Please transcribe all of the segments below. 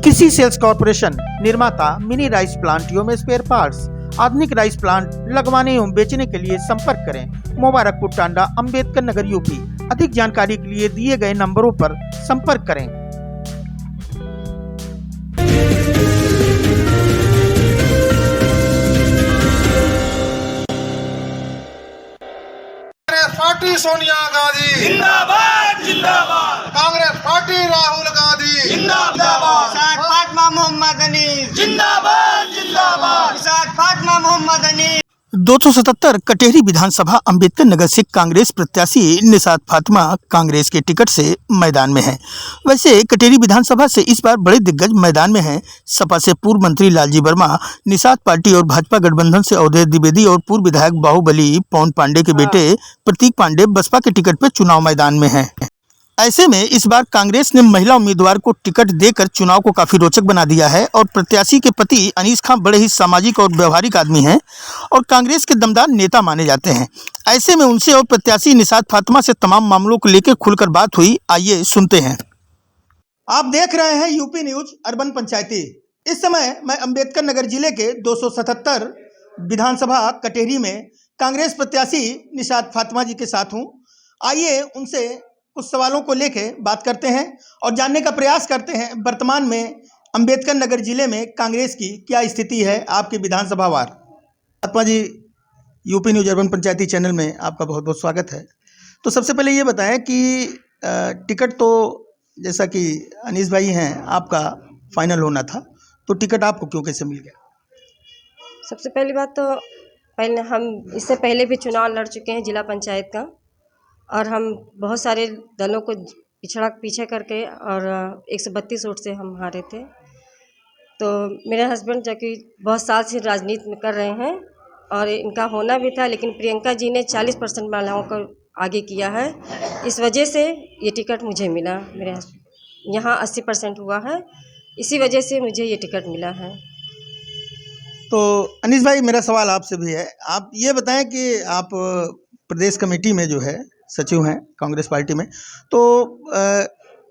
कृषि sales corporation निर्माता mini rice plant एवं स्पेयर पार्ट्स आधुनिक राइस प्लांट लगवाने एवं बेचने के लिए संपर्क करें। मुबारकपुर टांडा, अंबेडकर नगर, यूपी। अधिक जानकारी के लिए दिए गए नंबरों पर संपर्क करें। कांग्रेस पार्टी सोनिया गांधी जिंदाबाद जिंदाबाद, कांग्रेस पार्टी राहुल गांधी जिंदाबाद फातिमा मोहम्मद अनीस जिंदाबाद जिंदाबाद, फातिमा मोहम्मद अनीस। 277 कटेहरी विधानसभा अंबेडकर नगर से कांग्रेस प्रत्याशी निसात फातिमा कांग्रेस के टिकट से मैदान में हैं। वैसे कटेहरी विधानसभा से इस बार बड़े दिग्गज मैदान में हैं। सपा से पूर्व मंत्री लालजी वर्मा, निसात पार्टी और भाजपा गठबंधन से अवधेश द्विवेदी और पूर्व विधायक बाहुबली पवन पांडे के बेटे प्रतीक पांडे बसपा के टिकट पर चुनाव मैदान में हैं। ऐसे में इस बार कांग्रेस ने महिला उम्मीदवार को टिकट देकर चुनाव को काफी रोचक बना दिया है और प्रत्याशी के पति अनीस खां बड़े ही सामाजिक और व्यवहारिक आदमी हैं और कांग्रेस के दमदार नेता माने जाते हैं। ऐसे में उनसे और प्रत्याशी निसात फातिमा से तमाम मामलों को लेकर खुलकर बात हुई। आइए सुनते हैं। आप देख रहे हैं यूपी न्यूज अर्बन पंचायती। इस समय मैं अंबेडकर नगर जिले के 277 विधानसभा कटेहरी में कांग्रेस प्रत्याशी निसात फातिमा जी के साथ हूँ। आइए उनसे कुछ सवालों को लेके बात करते हैं और जानने का प्रयास करते हैं वर्तमान में अंबेडकर नगर जिले में कांग्रेस की क्या स्थिति है आपके विधानसभा वार। फातिमा जी, यूपी न्यूज अर्बन पंचायती चैनल में आपका बहुत बहुत स्वागत है। तो सबसे पहले ये बताएं कि टिकट तो जैसा कि अनीस भाई हैं आपका फाइनल होना था, तो टिकट आपको क्यों कैसे मिल गया? सबसे पहली बात तो पहले हम इससे पहले भी चुनाव लड़ चुके हैं जिला पंचायत का, और हम बहुत सारे दलों को पीछे करके और 132 वोट से हम हारे थे। तो मेरे हस्बैंड जो कि बहुत साल से राजनीति में कर रहे हैं और इनका होना भी था, लेकिन प्रियंका जी ने 40% महिलाओं को आगे किया है। इस वजह से ये टिकट मुझे मिला। मेरे यहाँ 80% हुआ है, इसी वजह से मुझे ये टिकट मिला है। तो अनीस भाई, मेरा सवाल आपसे भी है। आप ये बताएं कि आप प्रदेश कमेटी में जो है सचिव हैं कांग्रेस पार्टी में, तो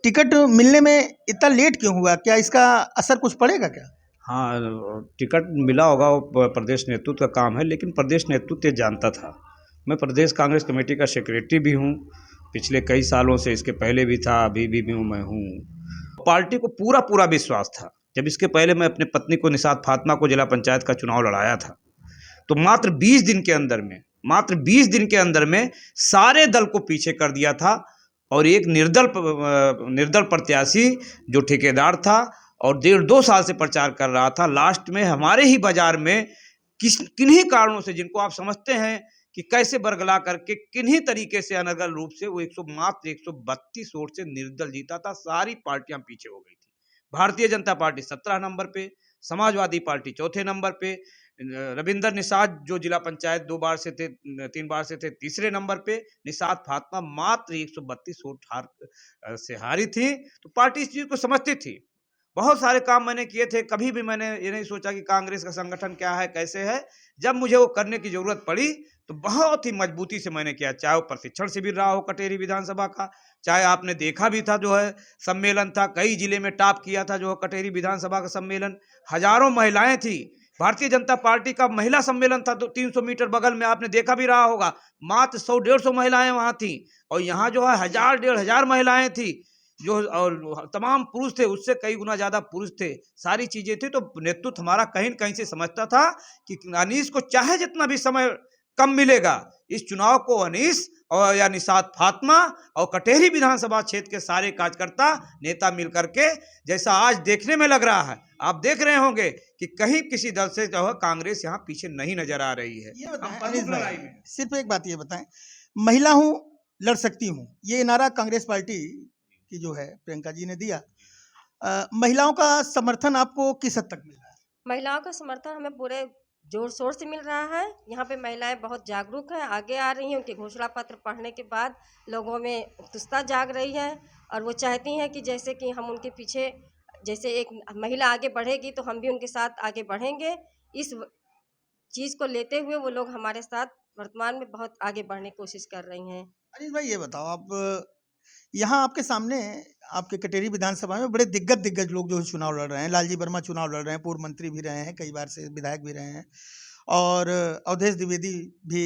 टिकट मिलने में इतना लेट क्यों हुआ? क्या इसका असर कुछ पड़ेगा क्या? हाँ, टिकट मिला होगा, वो प्रदेश नेतृत्व का काम है, लेकिन प्रदेश नेतृत्व जानता था। मैं प्रदेश कांग्रेस कमेटी का सेक्रेटरी भी हूँ पिछले कई सालों से, इसके पहले भी था, अभी भी हूँ। मैं हूँ पार्टी को पूरा विश्वास था। जब इसके पहले मैं अपने पत्नी को निसात फातिमा को जिला पंचायत का चुनाव लड़ाया था, तो मात्र 20 दिन के अंदर में सारे दल को पीछे कर दिया था और एक निर्दल प्रत्याशी जो ठेकेदार था और 1.5-2 साल से प्रचार कर रहा था, लास्ट में हमारे ही बाजार में किन्हीं कारणों से, जिनको आप समझते हैं कि कैसे बरगला करके किन्हीं तरीके से अनर्गल रूप से, वो मात्र 132 वोट से निर्दल जीता था। सारी पार्टियां पीछे हो गई थी। भारतीय जनता पार्टी 17 नंबर पे, समाजवादी पार्टी चौथे नंबर पे, रविंदर निषाद जो जिला पंचायत 2 बार से थे, 3 बार से थे, तीसरे नंबर पे, निसात फातिमा मात्र 132 वोट से हारी थी। तो पार्टी इस चीज को समझती थी। बहुत सारे काम मैंने किए थे, कभी भी मैंने ये नहीं सोचा कि कांग्रेस का संगठन क्या है, कैसे है। जब मुझे वो करने की जरूरत पड़ी तो बहुत ही मजबूती से मैंने किया। चाहे वो प्रशिक्षण शिविर रहा हो कटेहरी विधानसभा का, चाहे आपने देखा भी था जो है सम्मेलन था, कई जिले में टॉप किया था जो है कटेहरी विधानसभा का सम्मेलन। हजारों महिलाएं थी। भारतीय जनता पार्टी का महिला सम्मेलन था, तो 300 मीटर बगल में आपने देखा भी रहा होगा, मात्र 100-150 महिलाएं वहां थी, और यहाँ जो है 1000-1500 महिलाएं थी, जो और तमाम पुरुष थे, उससे कई गुना ज्यादा पुरुष थे। सारी चीजें थी। तो नेतृत्व हमारा कहीं न कहीं से समझता था कि अनीस को चाहे जितना भी समय कम मिलेगा, इस चुनाव को अनीस और या निसात फातिमा और कटेहरी विधानसभा क्षेत्र के सारे कार्यकर्ता नेता मिलकर के, जैसा आज देखने में लग रहा है, आप देख रहे होंगे कि कहीं किसी दल से जो है कांग्रेस यहाँ पीछे नहीं नजर आ रही है। ये बताएं अनीस भाई, सिर्फ एक बात ये बताएं, महिला हूँ लड़ सकती हूँ, ये नारा कांग्रेस पार्टी की जो है प्रियंका जी ने दिया। महिलाओं का समर्थन आपको किस हद तक मिल रहा है? महिलाओं का समर्थन हमें पूरे जोर शोर से मिल रहा है। यहाँ पे महिलाएं बहुत जागरूक हैं, आगे आ रही हैं। उनके घोषणा पत्र पढ़ने के बाद लोगों में उत्सुकता जाग रही है और वो चाहती हैं कि जैसे कि हम उनके पीछे, जैसे एक महिला आगे बढ़ेगी तो हम भी उनके साथ आगे बढ़ेंगे। इस चीज़ को लेते हुए वो लोग हमारे साथ वर्तमान में बहुत आगे बढ़ने की कोशिश कर रही हैं। अनिल भाई, ये बताओ, आप यहाँ आपके सामने आपके कटेरी विधानसभा में बड़े दिग्गज लोग जो है चुनाव लड़ रहे हैं। लालजी वर्मा चुनाव लड़ रहे हैं, पूर्व मंत्री भी रहे हैं, कई बार से विधायक भी रहे हैं, और अवधेश द्विवेदी भी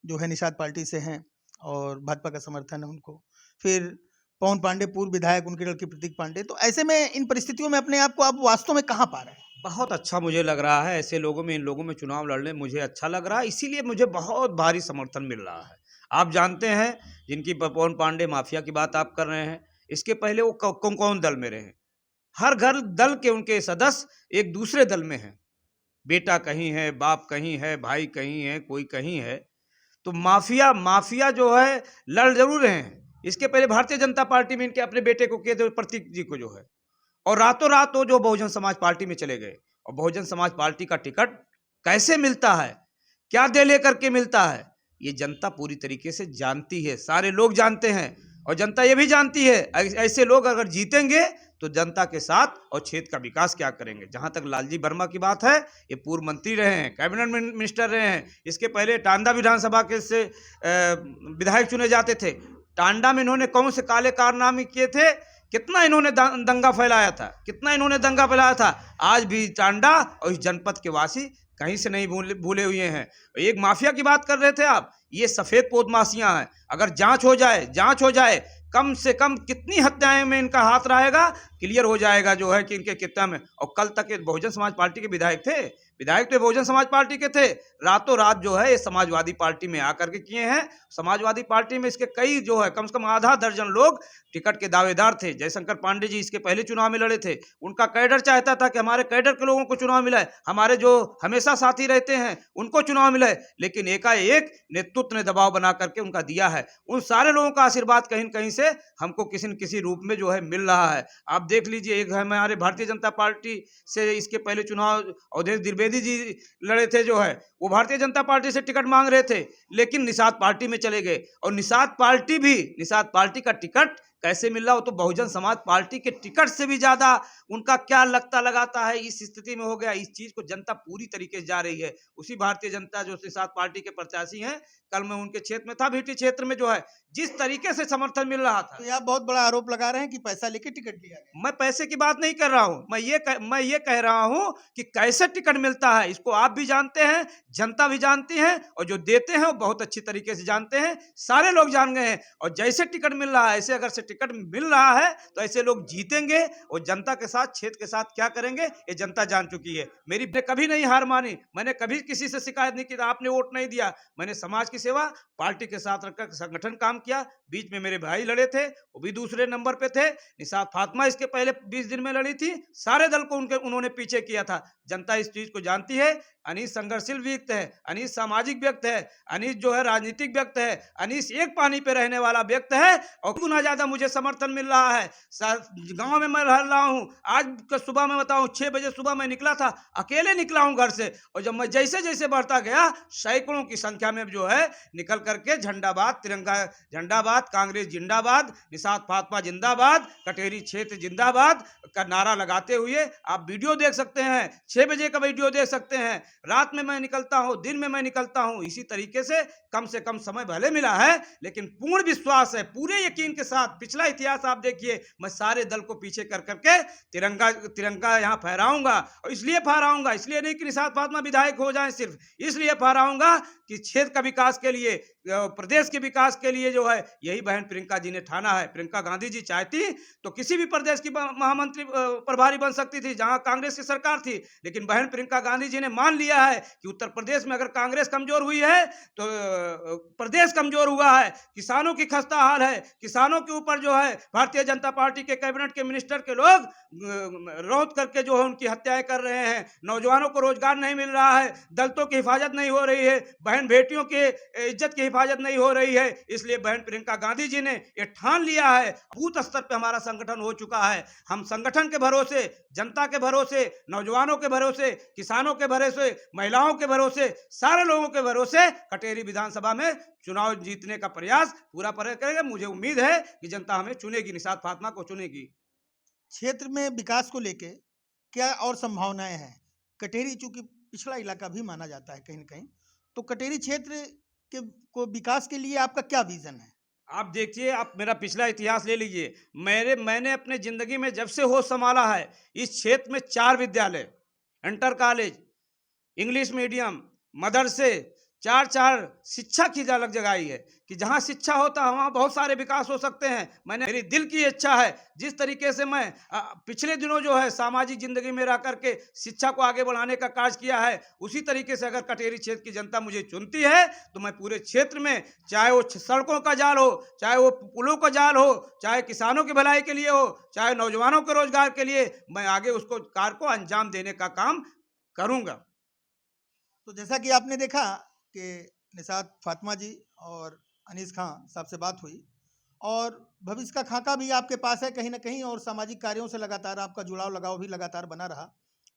जो है निषाद पार्टी से हैं और भाजपा का समर्थन है उनको। फिर पवन पांडे पूर्व विधायक, उनके लड़के प्रतीक पांडे। तो ऐसे में इन परिस्थितियों में अपने आप को आप वास्तव में कहाँ पा रहे हैं? बहुत अच्छा मुझे लग रहा है, ऐसे लोगों में, इन लोगों में चुनाव लड़ने मुझे अच्छा लग रहा है, इसीलिए मुझे बहुत भारी समर्थन मिल रहा है। आप जानते हैं, जिनकी पवन पांडे माफिया की बात आप कर रहे हैं, इसके पहले वो कौन दल में रहे। हर घर दल के उनके सदस्य एक दूसरे दल में हैं, बेटा कहीं है, बाप कहीं है, भाई कहीं है, कोई कहीं है। तो माफिया जो है लड़ जरूर रहे हैं। इसके पहले भारतीय जनता पार्टी में इनके अपने बेटे को किए थे, प्रतीक जी को जो है, और रातों रात वो जो बहुजन समाज पार्टी में चले गए। और बहुजन समाज पार्टी का टिकट कैसे मिलता है, क्या दे लेकर के मिलता है, ये जनता पूरी तरीके से जानती है, सारे लोग जानते हैं। और जनता ये भी जानती है, ऐसे लोग अगर जीतेंगे तो जनता के साथ और क्षेत्र का विकास क्या करेंगे। जहां तक लालजी वर्मा की बात है, ये पूर्व मंत्री रहे हैं, कैबिनेट मिनिस्टर रहे हैं। इसके पहले टांडा विधानसभा के से विधायक चुने जाते थे। टांडा में इन्होंने कौन से काले कारनामे किए थे, कितना इन्होंने दंगा फैलाया था, आज भी टांडा और इस जनपद के वासी कहीं से नहीं भूले हुए हैं। एक माफिया की बात कर रहे थे आप, ये सफेद पोत माफिया हैं। अगर जांच हो जाए कम से कम कितनी हत्याएं में इनका हाथ रहेगा, क्लियर हो जाएगा जो है कि इनके कितना में। और कल तक ये बहुजन समाज पार्टी के विधायक तो बहुजन समाज पार्टी के थे, रातों रात जो है ये समाजवादी पार्टी में आकर के किए हैं। समाजवादी पार्टी में इसके कई जो है कम से कम आधा दर्जन लोग टिकट के दावेदार थे। जयशंकर पांडे जी इसके पहले चुनाव में लड़े थे, उनका कैडर चाहता था कि हमारे कैडर के लोगों को चुनाव मिले, हमारे जो हमेशा साथी रहते हैं उनको चुनाव मिले। लेकिन एकाएक नेतृत्व ने दबाव बना करके उनका दिया है। उन सारे लोगों का आशीर्वाद कहीं न कहीं से हमको किसी न किसी रूप में जो है मिल रहा है। आप देख लीजिए, एक हमारे भारतीय जनता पार्टी से इसके पहले चुनाव अवधेश द्विवेदी जी लड़े थे, जो है वो भारतीय जनता पार्टी से टिकट मांग रहे थे, लेकिन निषाद पार्टी में चले गए। और निषाद पार्टी का टिकट कैसे मिल रहा हो, तो बहुजन समाज पार्टी के टिकट से भी ज्यादा उनका क्या लगता लगाता है, इस स्थिति में हो गया। इस चीज को जनता पूरी तरीके से जा रही है। उसी भारतीय जनता जो निषाद पार्टी के प्रत्याशी हैं, कल मैं उनके क्षेत्र में था, भीटी क्षेत्र में जो है जिस तरीके से समर्थन मिल रहा था। तो आप बहुत बड़ा आरोप लगा रहे हैं कि पैसा लेके टिकट लिया गया। मैं पैसे की बात नहीं कर रहा हूं, मैं ये कह रहा हूं कि कैसे टिकट मिलता है, इसको आप भी जानते हैं, जनता भी जानती है, और जो देते हैं वो बहुत अच्छी तरीके से जानते हैं, सारे लोग जान गए हैं। और जैसे टिकट मिल रहा है, ऐसे अगर से टिकट मिल रहा है तो ऐसे लोग जीतेंगे, और जनता के साथ, क्षेत्र के साथ क्या करेंगे ये जनता जान चुकी है। मेरी कभी नहीं हार मानी, मैंने कभी किसी से शिकायत नहीं की, आपने वोट नहीं दिया। मैंने समाज की सेवा, पार्टी के साथ रखकर संगठन काम किया। बीच में मेरे भाई लड़े थे, वो भी दूसरे नंबर पे थे। निषाद फातिमा इसके पहले 20 दिन में लड़ी थी, सारे दल को उन्होंने पीछे किया था। जनता इस चीज को जानती है। अनीश संघर्षशील व्यक्ति है, अनीश सामाजिक व्यक्ति है, अनीश जो है राजनीतिक व्यक्ति है, अनीश एक पानी पे रहने वाला व्यक्ति है। और गुना ज्यादा मुझे समर्थन मिल रहा है। गांव में मैं रह रहा हूं, आज सुबह में बताऊं 6 बजे सुबह मैं निकला था, अकेले निकला हूं घर से, और जब मैं जैसे जैसे बढ़ता गया, सैकड़ों की संख्या में जो है निकल करके झंडाबाद, तिरंगा झंडाबाद, कांग्रेस जिंदाबाद, निषाद फातिमा जिंदाबाद, कटेरी क्षेत्र जिंदाबाद का नारा लगाते हुए आप वीडियो देख सकते हैं। 6 बजे का वीडियो देख सकते हैं। रात में मैं निकलता हूं, दिन में मैं निकलता हूं। इसी तरीके से कम समय भले मिला है, लेकिन पूर्ण विश्वास है, पूरे यकीन के साथ। पिछला इतिहास आप देखिए, मैं सारे दल को पीछे कर करके तिरंगा यहां फहराऊंगा। और इसलिए फहराऊंगा, इसलिए नहीं कि निषाद फातिमा विधायक हो जाए, सिर्फ इसलिए फहराऊंगा कि क्षेत्र का विकास के लिए, प्रदेश के विकास के लिए जो है यही बहन प्रियंका जी ने ठाना है। प्रियंका गांधी जी चाहती तो किसी भी प्रदेश की महामंत्री प्रभारी बन सकती थी जहां कांग्रेस की सरकार थी, लेकिन बहन प्रियंका गांधी जी ने मान लिया है कि उत्तर प्रदेश में अगर कांग्रेस कमजोर हुई है तो प्रदेश कमजोर हुआ है। किसानों की खस्ता हाल है, किसानों के ऊपर जो है भारतीय जनता पार्टी के कैबिनेट के मिनिस्टर के लोग रौंद करके जो है उनकी हत्याएं कर रहे हैं। नौजवानों को रोजगार नहीं मिल रहा है, दलितों की हिफाजत नहीं हो रही है, बहन बेटियों के इज्जत की हिफाजत नहीं हो रही है। इसलिए बहन प्रियंका गांधी जी ने यह ठान लिया है। बूथ स्तर पे हमारा संगठन हो चुका है। हम संगठन के भरोसे, जनता के भरोसे, नौजवानों के भरोसे, किसानों के भरोसे, महिलाओं के भरोसे, सारे लोगों के भरोसे कटेरी विधानसभा में चुनाव जीतने का प्रयास पूरा करेंगे। मुझे उम्मीद है कि जनता हमें चुनेगी, निषाद फातिमा को चुनेगी। क्षेत्र में विकास को लेके क्या और संभावनाएं हैं? कटेरी चूंकि पिछड़ा इलाका भी माना जाता है कहीं न कहीं, तो कटेरी क्षेत्र को विकास के लिए आपका क्या विजन है? आप देखिए, आप मेरा पिछला इतिहास ले लीजिए। मैंने अपने ज़िंदगी में जब से होश संभाला है, इस क्षेत्र में 4 विद्यालय, इंटर कॉलेज, इंग्लिश मीडियम, मदरसे, 4 शिक्षा की झलक जगाई है कि जहाँ शिक्षा होता है वहाँ बहुत सारे विकास हो सकते हैं। मेरी दिल की इच्छा है, जिस तरीके से मैं पिछले दिनों जो है सामाजिक जिंदगी में रह करके शिक्षा को आगे बढ़ाने का कार्य किया है, उसी तरीके से अगर कटेरी क्षेत्र की जनता मुझे चुनती है तो मैं पूरे क्षेत्र में, चाहे वो सड़कों का जाल हो, चाहे वो पुलों का जाल हो, चाहे किसानों की भलाई के लिए हो, चाहे नौजवानों के रोजगार के लिए, मैं आगे उसको कार्य को अंजाम देने का काम करूँगा। तो जैसा कि आपने देखा कि निसात फातिमा जी और अनीस खां साहब से बात हुई, और भविष्य का खाका भी आपके पास है कहीं ना कहीं, और सामाजिक कार्यों से लगातार आपका जुड़ाव लगाव भी लगातार बना रहा,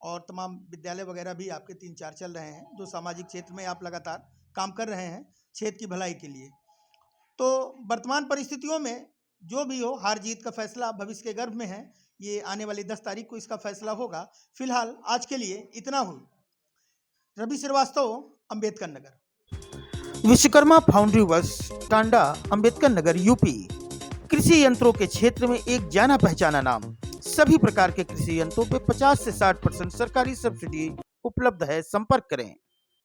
और तमाम विद्यालय वगैरह भी आपके 3-4 चल रहे हैं जो सामाजिक क्षेत्र में आप लगातार काम कर रहे हैं क्षेत्र की भलाई के लिए। तो वर्तमान परिस्थितियों में जो भी हो, हार जीत का फैसला भविष्य के गर्भ में है, ये आने वाली 10 तारीख को इसका फैसला होगा। फिलहाल आज के लिए इतना हो। Ravi Srivastava, Ambedkar Nagar. Vishwakarma foundry works, Tanda, Ambedkar Nagar, UP. कृषि यंत्रों के क्षेत्र में एक जाना पहचाना नाम। सभी प्रकार के कृषि यंत्रों पे 50 से 60% सरकारी सब्सिडी उपलब्ध है। संपर्क करें।